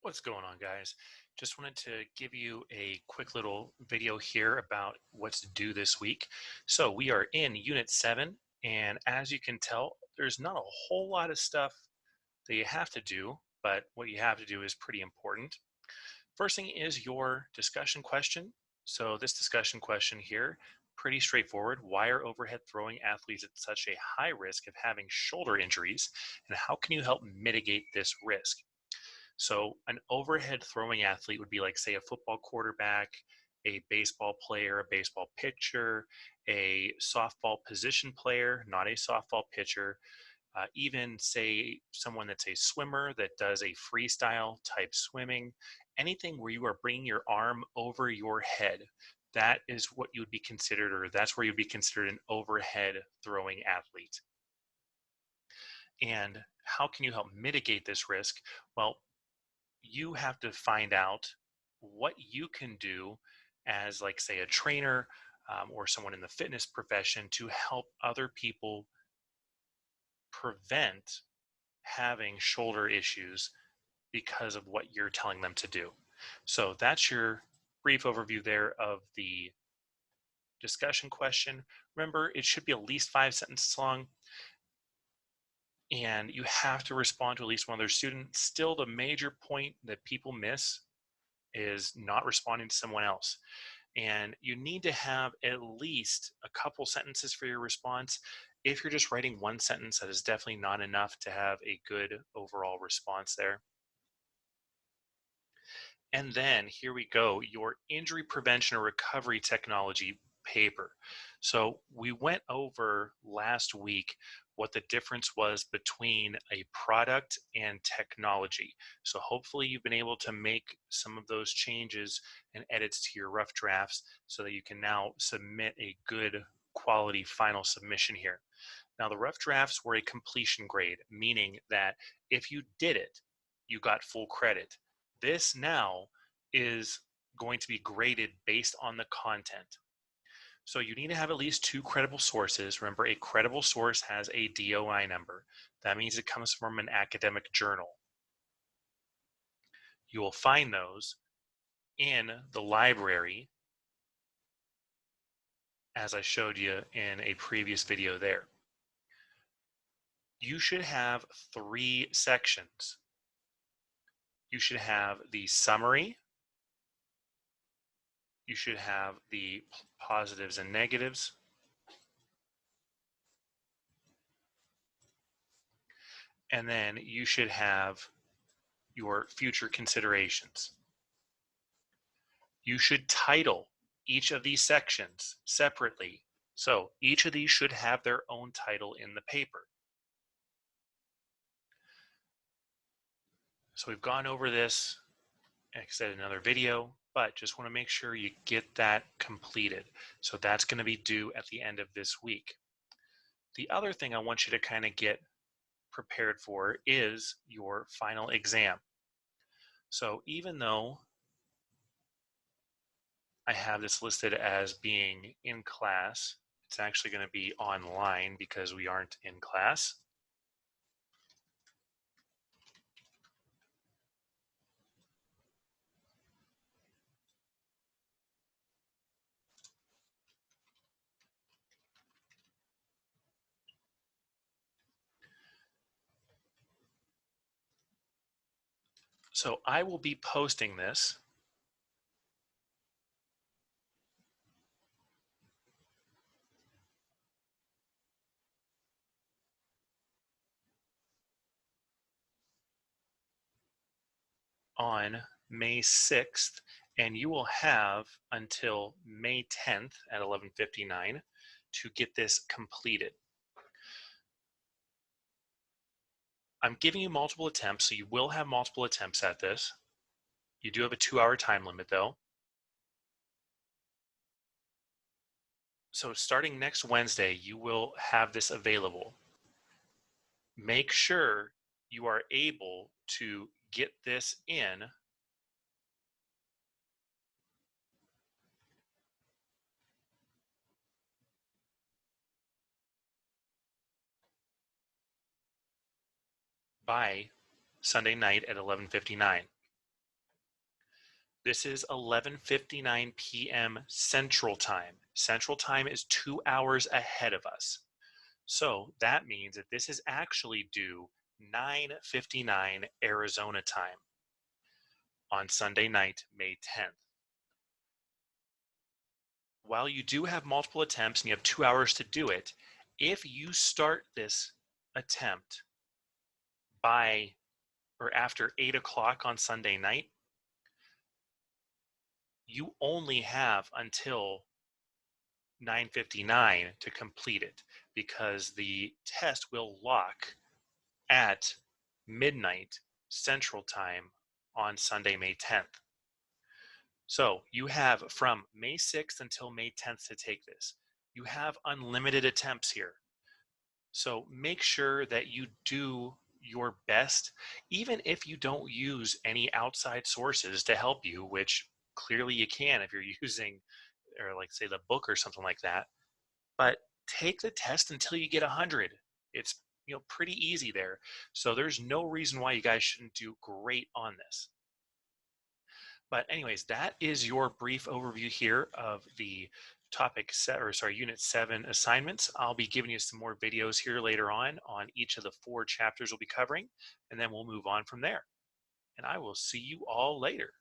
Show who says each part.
Speaker 1: What's going on, guys? Just wanted to give you a quick little video here about what's due this week. So we are in Unit 7, and as you can tell, there's not a whole lot of stuff that you have to do, but what you have to do is pretty important. First thing is your discussion question. So this discussion question here, pretty straightforward. Why are overhead throwing athletes at such a high risk of having shoulder injuries, and how can you help mitigate this risk? So an overhead throwing athlete would be like, say, a football quarterback, a baseball player, a baseball pitcher, a softball position player, not a softball pitcher, even say someone that's a swimmer that does a freestyle type swimming, anything where you are bringing your arm over your head. That is what you would be considered, or that's where you'd be considered an overhead throwing athlete. And how can you help mitigate this risk? Well, you have to find out what you can do as, like, say, a trainer or someone in the fitness profession to help other people prevent having shoulder issues because of what you're telling them to do. So that's your brief overview there of the discussion question. Remember, it should be at least 5 sentences long, and you have to respond to at least one other student. Still, the major point that people miss is not responding to someone else. And you need to have at least a couple sentences for your response. If you're just writing one sentence, that is definitely not enough to have a good overall response there. And then here we go, your injury prevention or recovery technology paper. So we went over last week what the difference was between a product and technology. So hopefully you've been able to make some of those changes and edits to your rough drafts so that you can now submit a good quality final submission here. Now, the rough drafts were a completion grade, meaning that if you did it, you got full credit. This now is going to be graded based on the content. So you need to have at least 2 credible sources. Remember, a credible source has a DOI number. That means it comes from an academic journal. You will find those in the library, as I showed you in a previous video there. You should have 3 sections. You should have the summary, you should have the positives and negatives, and then you should have your future considerations. You should title each of these sections separately. So each of these should have their own title in the paper. So we've gone over this, like I said, in another video, but just want to make sure you get that completed. So that's going to be due at the end of this week. The other thing I want you to kind of get prepared for is your final exam. So even though I have this listed as being in class, it's actually going to be online because we aren't in class. So I will be posting this on May 6th, and you will have until May 10th at 11:59 to get this completed. I'm giving you multiple attempts, so you will have multiple attempts at this. You do have a 2-hour time limit though. So starting next Wednesday, you will have this available. Make sure you are able to get this in by Sunday night at 11:59. This is 11:59 p.m. Central Time. Central Time is 2 hours ahead of us. So that means that this is actually due 9:59 Arizona time on Sunday night, May 10th. While you do have multiple attempts and you have 2 hours to do it, if you start this attempt by or after 8 o'clock on Sunday night, you only have until 9:59 to complete it because the test will lock at midnight Central Time on Sunday, May 10th. So you have from May 6th until May 10th to take this. You have unlimited attempts here. So make sure that you do your best, even if you don't use any outside sources to help you, which clearly you can if you're using, or like say the book or something like that. But take the test until you get 100. It's pretty easy there. So there's no reason why you guys shouldn't do great on this. But anyways, that is your brief overview here of the Unit 7 assignments. I'll be giving you some more videos here later on each of the 4 chapters we'll be covering, and then we'll move on from there. And I will see you all later.